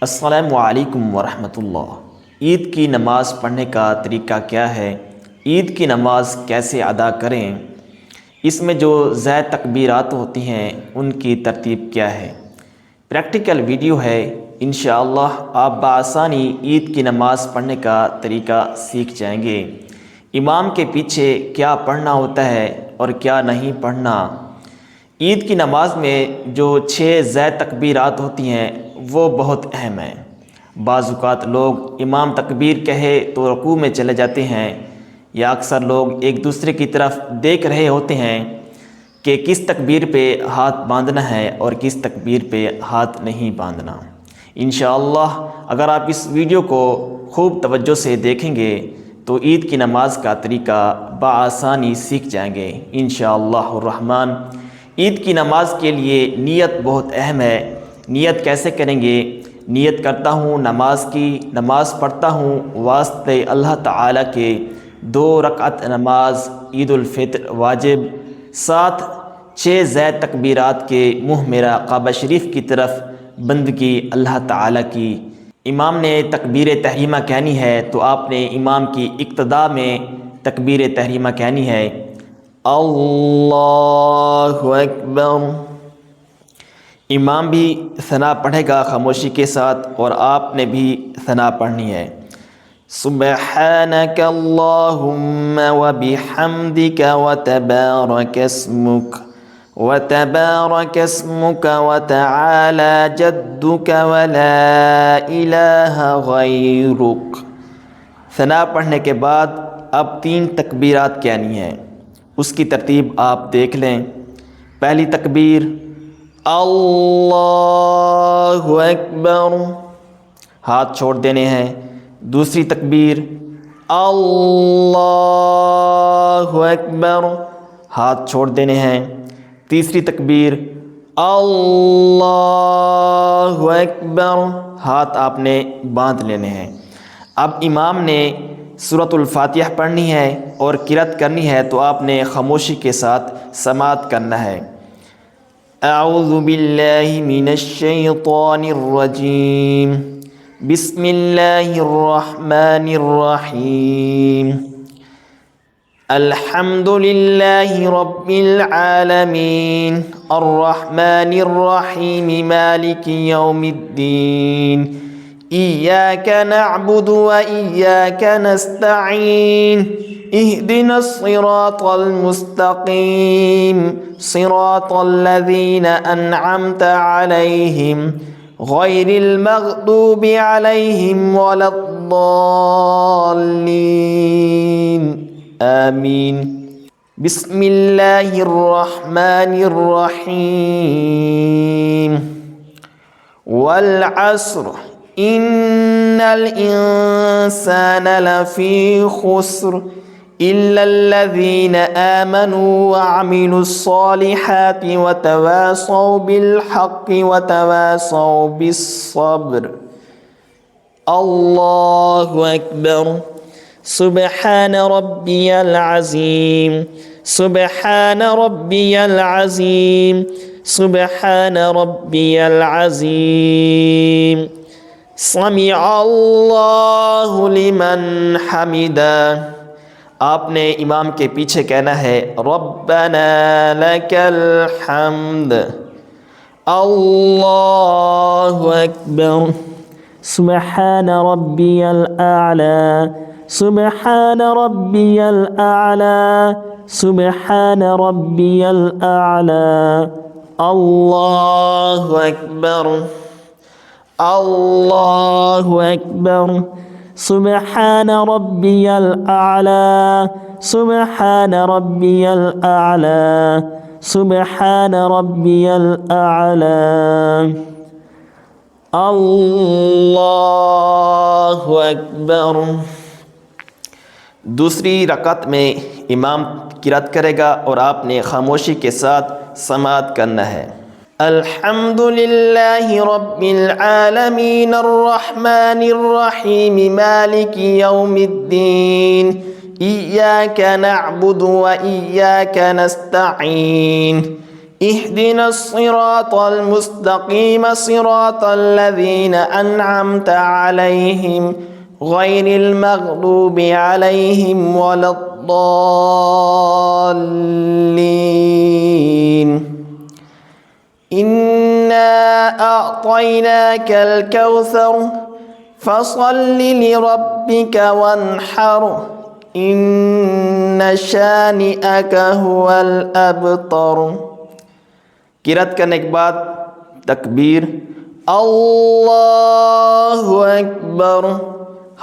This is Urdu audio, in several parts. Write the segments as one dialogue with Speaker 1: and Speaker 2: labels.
Speaker 1: السلام علیکم ورحمۃ اللہ۔ عید کی نماز پڑھنے کا طریقہ کیا ہے؟ عید کی نماز کیسے ادا کریں؟ اس میں جو زائد تکبیرات ہوتی ہیں ان کی ترتیب کیا ہے؟ پریکٹیکل ویڈیو ہے، انشاءاللہ آپ بآسانی عید کی نماز پڑھنے کا طریقہ سیکھ جائیں گے۔ امام کے پیچھے کیا پڑھنا ہوتا ہے اور کیا نہیں پڑھنا۔ عید کی نماز میں جو 6 زائد تکبیرات ہوتی ہیں وہ بہت اہم ہیں۔ بعض اوقات لوگ امام تکبیر کہے تو رکوع میں چلے جاتے ہیں، یا اکثر لوگ ایک دوسرے کی طرف دیکھ رہے ہوتے ہیں کہ کس تکبیر پہ ہاتھ باندھنا ہے اور کس تکبیر پہ ہاتھ نہیں باندھنا۔ انشاءاللہ اگر آپ اس ویڈیو کو خوب توجہ سے دیکھیں گے تو عید کی نماز کا طریقہ بآسانی سیکھ جائیں گے انشاءاللہ الرحمن۔ عید کی نماز کے لیے نیت بہت اہم ہے۔ نیت کیسے کریں گے؟ نیت کرتا ہوں نماز کی، نماز پڑھتا ہوں واسطے اللہ تعالیٰ کے، 2 رکعت نماز عید الفطر واجب، ساتھ 6 زائد تکبیرات کے منہ میرا کعبہ شریف کی طرف بندگی اللہ تعالیٰ کی۔ امام نے تکبیر تحریمہ کہنی ہے تو آپ نے امام کی اقتداء میں تکبیر تحریمہ کہنی ہے، اللہ اکبر۔ امام بھی ثنا پڑھے گا خاموشی کے ساتھ اور آپ نے بھی ثنا پڑھنی ہے، سبحانک اللہم وبحمدک وتبارک اسمک وتبارک اسمک وتعالی جدک ولا الہ غیرک۔ ثنا پڑھنے کے بعد اب 3 تکبیرات کہنی ہیں، اس کی ترتیب آپ دیکھ لیں۔ پہلی تکبیر اللہ اکبر، ہاتھ چھوڑ دینے ہیں۔ دوسری تکبیر اللہ اکبر، ہاتھ چھوڑ دینے ہیں۔ تیسری تکبیر اللہ اکبر، ہاتھ آپ نے باندھ لینے ہیں۔ اب امام نے سورۃ الفاتحہ پڑھنی ہے اور قرأت کرنی ہے تو آپ نے خاموشی کے ساتھ سماعت کرنا ہے، اعوذ باللہ من الشیطان الرجیم، بسم اللہ الرحمن الرحیم، الحمد للہ رب العالمین، الرحمن الرحیم، مالک یوم الدین، ایاک نعبد و ایاک نستعین، اہدنا الصراط المستقیم، صراط الذین انعمت علیہم، غیر المغضوب علیہم ولا الضالین، آمین۔ بسم اللہ الرحمن الرحیم، والعصر ان الانسان لفی خسر الا الذین آمنوا وعملوا الصالحات وتواصوا بالحق وتواصوا بالصبر۔ اللہ اکبر، سبحان ربی العظیم، سبحان ربی العظیم، سبحان ربی العظیم، سمع اللہ لمن حمدہ۔ آپ نے امام کے پیچھے کہنا ہے ربنا لک الحمد، اللہ اکبر، سبحان ربی الاعلی، سبحان ربی الاعلی، سبحان ربی الاعلی، اللہ اکبر، اللہ اکبر، سبحان ربی الاعلی، سبحان ربی الاعلی، سبحان ربی الاعلی، اللہ اکبر۔ دوسری رکعت میں امام قرأت کرے گا اور آپ نے خاموشی کے ساتھ سماعت کرنا ہے، الحمد للہ رب العالمین، الرحمن الرحیم، مالک یوم الدین، ایاک نعبد و ایاک نستعین، اهدنا الصراط المستقيم صراط الذين أنعمت عليهم غير المغضوب عليهم ولا الضالين إنا أعطيناك الكوثر فصل لربك وانحر إن شانئك هو الأبتر۔ قرأت کرنے کے بعد تکبیر، اللہ اکبر،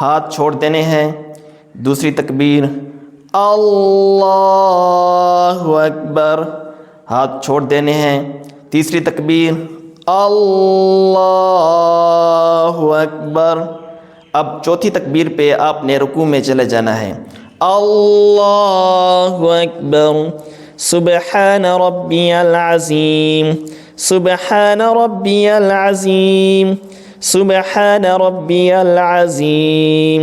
Speaker 1: ہاتھ چھوڑ دینے ہیں۔ دوسری تکبیر، اللہ اکبر، ہاتھ چھوڑ دینے ہیں۔ تیسری تکبیر، اللہ اکبر۔ اب چوتھی تکبیر پہ آپ نے رکوع میں چلے جانا ہے۔ اللہ اکبر، سبحان ربی العظیم، سبحان ربی العظیم، سبحان ربی العظیم،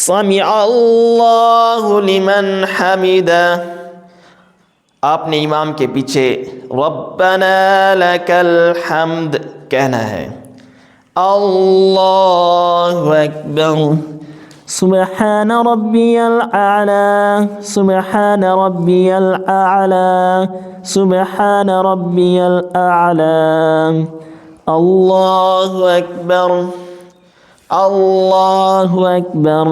Speaker 1: سمع اللہ لمن حمدہ۔ آپ نے امام کے پیچھے ربنا لک الحمد کہنا ہے۔ اللہ اکبر، سبحان ربی الاعلی، سبحان ربی الاعلی، سبحان ربی الاعلی، اللہ اکبر، اللہ اکبر،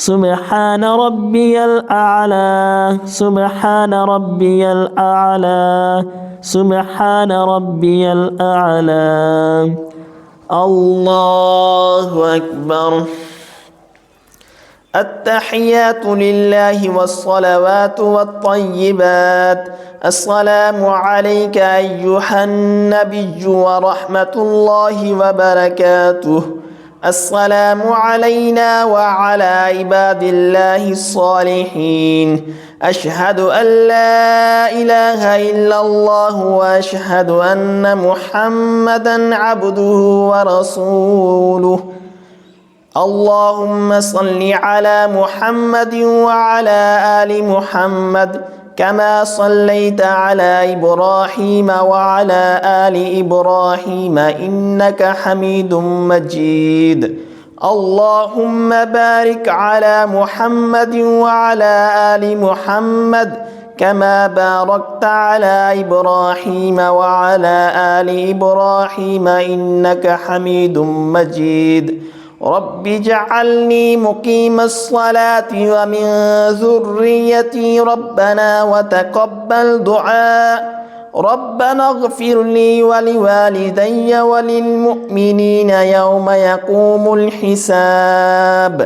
Speaker 1: سبحان ربی الاعلی، سبحان ربی الاعلی، سبحان ربی الاعلی، اللہ اکبر۔ التحيات لله والصلوات والطيبات، السلام عليك أيها النبي ورحمة الله وبركاته، السلام علينا وعلى عباد الله الصالحين، أشهد أن لا إله إلا الله وأشهد أن محمدا عبده ورسوله، اللهم صل على محمد وعلى آل محمد كما صليت على إبراهيم وعلى آل إبراهيم إنك حميد مجيد، اللهم بارك على محمد وعلى آل محمد كما باركت على إبراهيم وعلى آل إبراهيم إنك حميد مجيد، رب اجعلني مقيم الصلاة ومن ذريتي ربنا وتقبل دعاء، ربنا اغفر لي ولوالدي وللمؤمنين يوم يقوم الحساب۔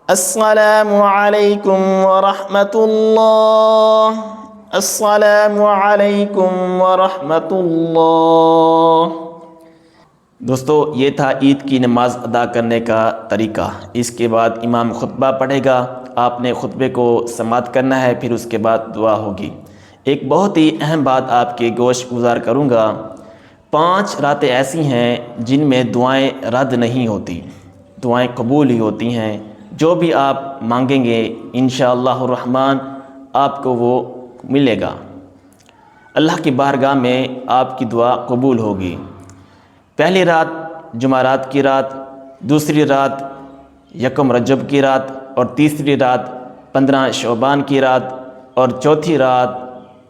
Speaker 1: السلام عليكم ورحمة الله، السلام عليكم ورحمة الله۔ دوستو، یہ تھا عید کی نماز ادا کرنے کا طریقہ۔ اس کے بعد امام خطبہ پڑھے گا، آپ نے خطبے کو سماعت کرنا ہے، پھر اس کے بعد دعا ہوگی۔ ایک بہت ہی اہم بات آپ کے گوش گزار کروں گا، 5 راتیں ایسی ہیں جن میں دعائیں رد نہیں ہوتی، دعائیں قبول ہی ہوتی ہیں۔ جو بھی آپ مانگیں گے انشاءاللہ الرحمن آپ کو وہ ملے گا، اللہ کی بارگاہ میں آپ کی دعا قبول ہوگی۔ پہلی رات جمعرات کی رات، دوسری رات یکم رجب کی رات، اور تیسری رات 15 شعبان کی رات، اور چوتھی رات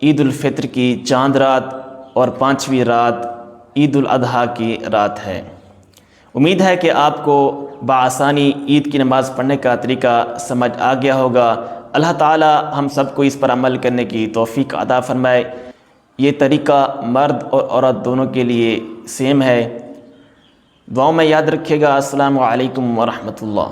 Speaker 1: عید الفطر کی چاند رات، اور 5ویں رات عید الاضحیٰ کی رات ہے۔ امید ہے کہ آپ کو بآسانی عید کی نماز پڑھنے کا طریقہ سمجھ آ گیا ہوگا۔ اللہ تعالی ہم سب کو اس پر عمل کرنے کی توفیق عطا فرمائے۔ یہ طریقہ مرد اور عورت دونوں کے لیے سیم ہے۔ دعاؤں میں یاد رکھیے گا۔ السلام علیکم ورحمۃ اللہ۔